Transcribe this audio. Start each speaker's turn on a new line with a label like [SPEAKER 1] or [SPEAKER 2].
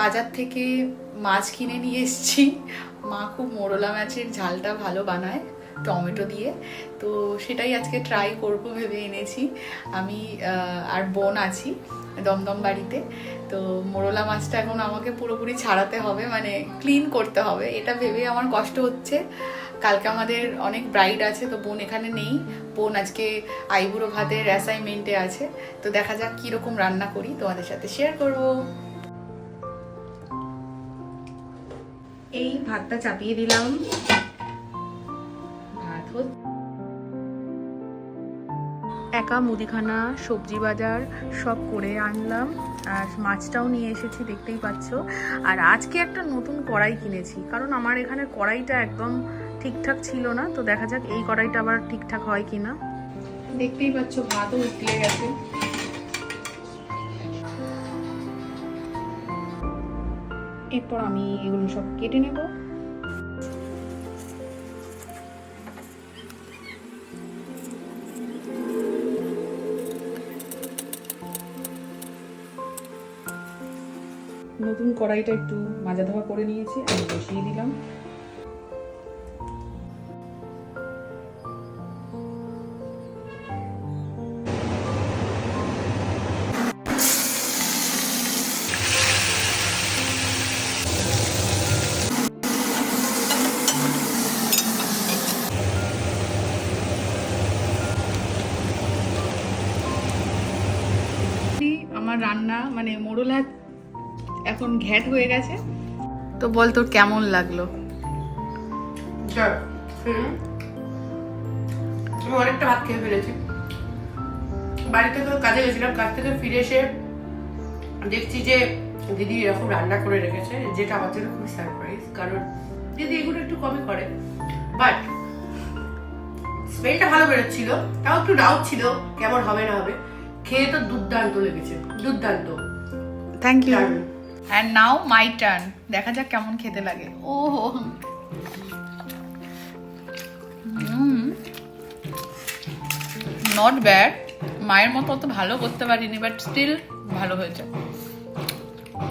[SPEAKER 1] বাজার থেকে মাছ কিনে নিয়ে এসেছি। মা খুব মোরলা মাছের ঝালটা ভালো বানায় টমেটো দিয়ে, তো সেটাই আজকে ট্রাই করব ভেবে এনেছি। আমি আর বোন আছি দমদম বাড়িতে। তো মোরলা মাছটা এখন আমাকে পুরোপুরি ছাড়াতে হবে, মানে ক্লিন করতে হবে, এটা ভেবে আমার কষ্ট হচ্ছে। কালকে আমাদের অনেক ব্রাইড আছে, তো বোন এখানে নেই। বোন আজকে আইবুড়ো ভাতের অ্যাসাইনমেন্টে আছে। তো দেখা যাক কীরকম রান্না করি, তোমাদের সাথে শেয়ার করব। এই ভাতটা চাপিয়ে দিলাম। ভাত একা মুদিখানা সবজি বাজার সব করে আনলাম, আর মাছটাও নিয়ে এসেছি দেখতেই পাচ্ছ। আর আজকে একটা নতুন কড়াই কিনেছি, কারণ আমার এখানে কড়াইটা একদম ঠিকঠাক ছিল না। তো দেখা যাক এই কড়াইটা আবার ঠিকঠাক হয় কিনা। দেখতেই পাচ্ছ ভাতও উতলে গেছে। এরপর আমি এগুলো সব কেটে নেব। নতুন কড়াইটা একটু মাজা ধোয়া করে নিয়েছি, আমি বসিয়ে দিলাম। আমার রান্না মানে মোরলা এখন ঘ্যাট হয়ে গেছে। তো বল তোর কেমন লাগলো?
[SPEAKER 2] আমি অনেকটা ভাত খেয়ে ফেলেছি। বাড়িতে তো কাজে গেছিলাম, কাজ থেকে ফিরে এসে দেখছি যে দিদি এরকম রান্না করে রেখেছে, যেটা আমার জন্য খুবই সারপ্রাইজ, কারণ দিদি এগুলো একটু কমই করে। বাট স্মেলটা ভালো বেরোচ্ছিল, তাও একটু ডাউট ছিল কেমন হবে না হবে। খেয়ে তো দুর্দান্ত লেগেছে, দুর্দান্ত।
[SPEAKER 1] Thank you. And now my turn, দেখা যাক কেমন খেতে লাগে। ও নট ব্যাড, মায়ের মতো অত ভালো করতে পারিনি, বাট স্টিল ভালো হয়েছে।